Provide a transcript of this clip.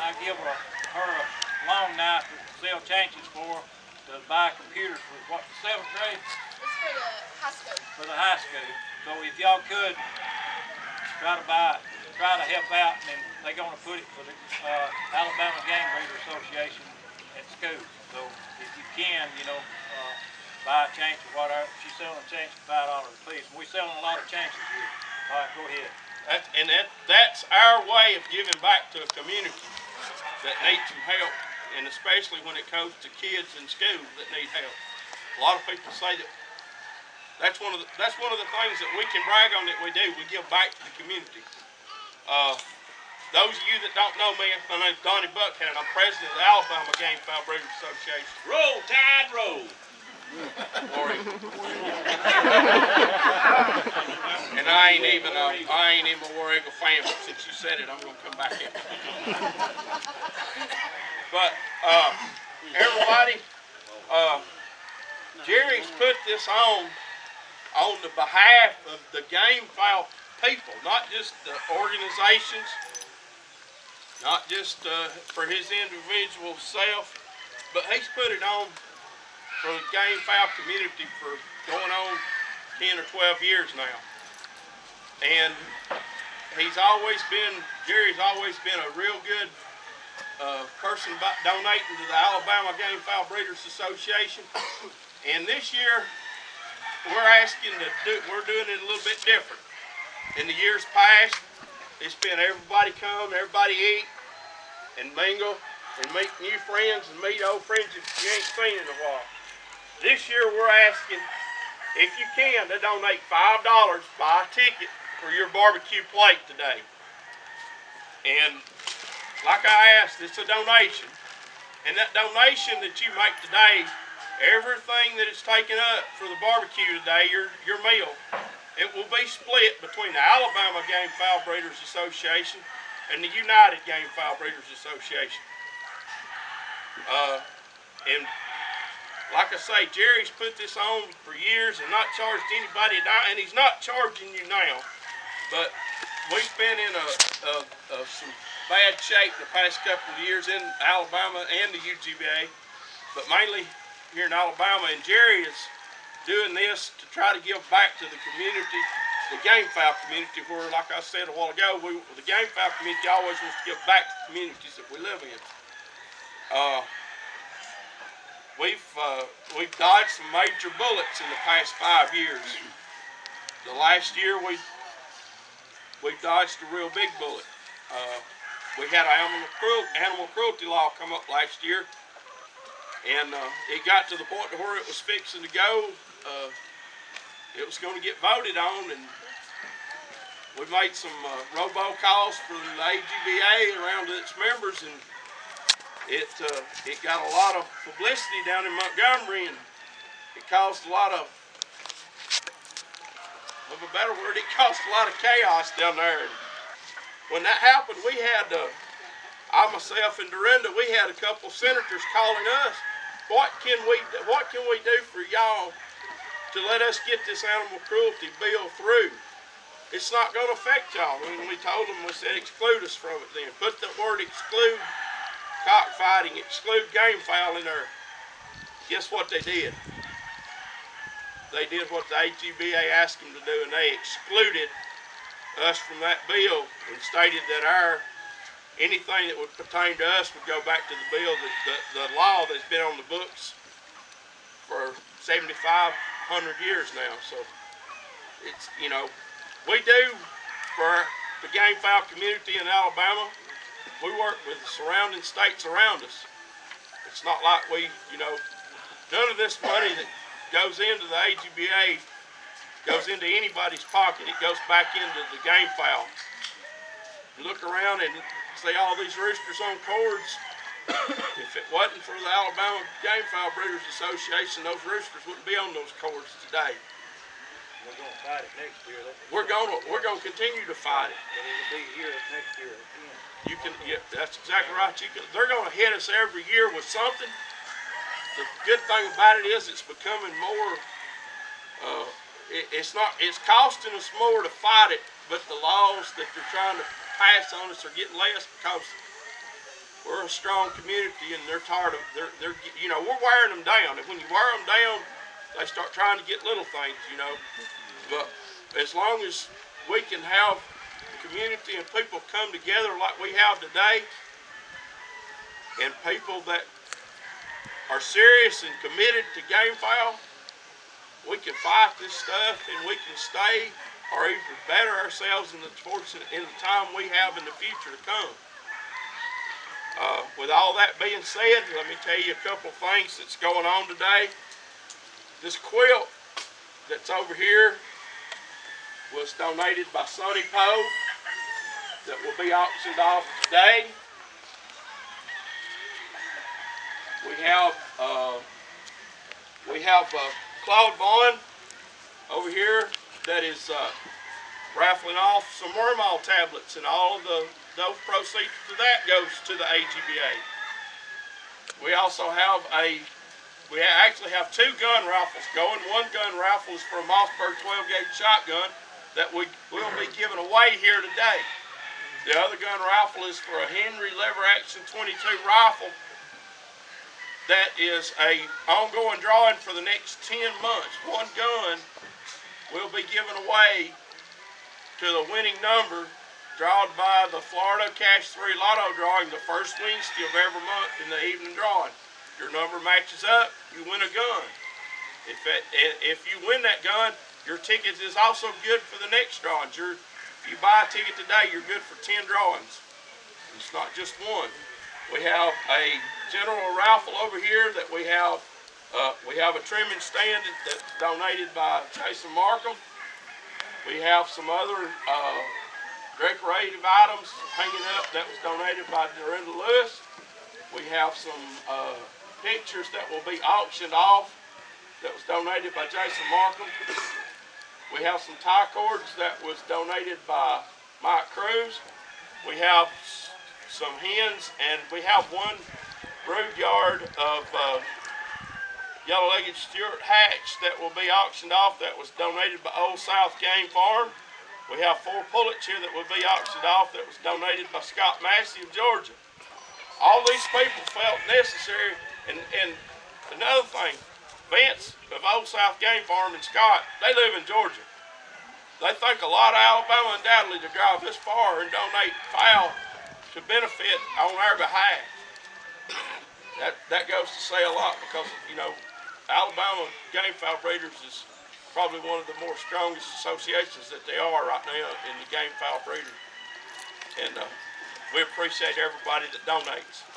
I give her a long knife to sell changes for to buy computers for what, the 7th grade? It's for the high school. For the high school. So if y'all could try to help out, and they're going to put it for the Alabama Game Breeder Association at school. So if you can, buy a change or whatever. She's selling change for $5 a piece. We're selling a lot of changes here. All right, go ahead. That's our way of giving back to a community that needs some help, and especially when it comes to kids in school that need help. A lot of people say that that's one of the things that we can brag on that we do. We give back to the community. Those of you that don't know me, my name's Donnie Buckhead. I'm president of the Alabama Game Fowl Breeders Association. Roll, Tide, roll! And I ain't even a War Eagle fan, but since you said it, I'm gonna come back in. But everybody, Jerry's put this on the behalf of the game fowl people, not just the organizations, not just for his individual self, but he's put it on for the game fowl community for going on 10 or 12 years now. And Jerry's always been a real good person about donating to the Alabama Game Fowl Breeders Association. And this year, we're doing it a little bit different. In the years past, it's been everybody come, everybody eat, and mingle, and meet new friends, and meet old friends that you ain't seen in a while. This year, we're asking, if you can, to donate $5, buy a ticket for your barbecue plate today. And like I asked, it's a donation. And that donation that you make today, everything that is taken up for the barbecue today, your meal, it will be split between the Alabama Game Fowl Breeders Association and the United Game Fowl Breeders Association. And like I say, Jerry's put this on for years and not charged anybody, and he's not charging you now. But we've been in some bad shape the past couple of years in Alabama and the UGBA, but mainly here in Alabama. And Jerry is doing this to try to give back to the community, the game fowl community, where, like I said a while ago, the game fowl community always wants to give back to communities that we live in. We've dodged some major bullets in the past 5 years. The last year we dodged a real big bullet. We had an animal cruelty law come up last year, and it got to the point to where it was fixing to go. It was going to get voted on, and we made some robocalls for the AGBA around its members, and it got a lot of publicity down in Montgomery, and it caused a lot of a better word, it caused a lot of chaos down there. And when that happened, we had, I myself and Dorinda, we had a couple senators calling us, what can we do for y'all to let us get this animal cruelty bill through? It's not going to affect y'all. When we told them, we said exclude us from it then. Put the word exclude cockfighting, exclude game fowl in there. Guess what they did? They did what the AGBA asked them to do, and they excluded us from that bill and stated that anything that would pertain to us would go back to the bill, the law that's been on the books for 7,500 years now. So it's, we do for the game fowl community in Alabama. We work with the surrounding states around us. It's not like none of this money that goes into the AGBA goes into anybody's pocket. It goes back into the game fowl. You look around and see all these roosters on cords. If it wasn't for the Alabama Game Fowl Breeders Association, those roosters wouldn't be on those cords today. We're going to fight it next year. We're going to continue to fight it. And it'll be here next year again. Yeah, that's exactly right. They're going to hit us every year with something. The good thing about it is it's becoming more. It's costing us more to fight it, but the laws that they're trying to pass on us are getting less because we're a strong community, and they're tired of, you know, we're wearing them down. And when you wear them down, they start trying to get little things, you know. But as long as we can have the community and people come together like we have today, and people that are serious and committed to game fowl, we can fight this stuff, and we can stay or even better ourselves in the time we have in the future to come. With all that being said, let me tell you a couple of things that's going on today. This quilt that's over here was donated by Sonny Poe that will be auctioned off today. We have Claude Vaughn over here that is raffling off some wormhole tablets, and all of those proceeds to that goes to the AGBA. We also have we actually have 2 gun raffles going. One gun raffle is for a Mossberg 12-gauge shotgun that we will be giving away here today. The other gun raffle is for a Henry lever action 22 rifle. That is a ongoing drawing for the next 10 months. One gun will be given away to the winning number drawn by the Florida Cash 3 Lotto drawing the first Wednesday of every month in the evening drawing. Your number matches up, you win a gun. If you win that gun, your ticket is also good for the next drawings. If you buy a ticket today, you're good for 10 drawings. It's not just one. We have a general raffle over here that we have a trimming stand that's donated by Jason Markham. We have some other decorative items hanging up that was donated by Dorinda Lewis. We have some pictures that will be auctioned off that was donated by Jason Markham. We have some tie cords that was donated by Mike Cruz. We have some hens, and we have one brood yard of yellow-legged Stuart hatch that will be auctioned off that was donated by Old South Game Farm. We have 4 pullets here that will be auctioned off that was donated by Scott Massey of Georgia. All these people felt necessary, and another thing, Vince of Old South Game Farm and Scott, they live in Georgia. They think a lot of Alabama undoubtedly to drive this far and donate fowl to benefit on our behalf. That goes to say a lot, because, you know, Alabama Game Fowl Breeders is probably one of the more strongest associations that they are right now in the game fowl breeding. And we appreciate everybody that donates.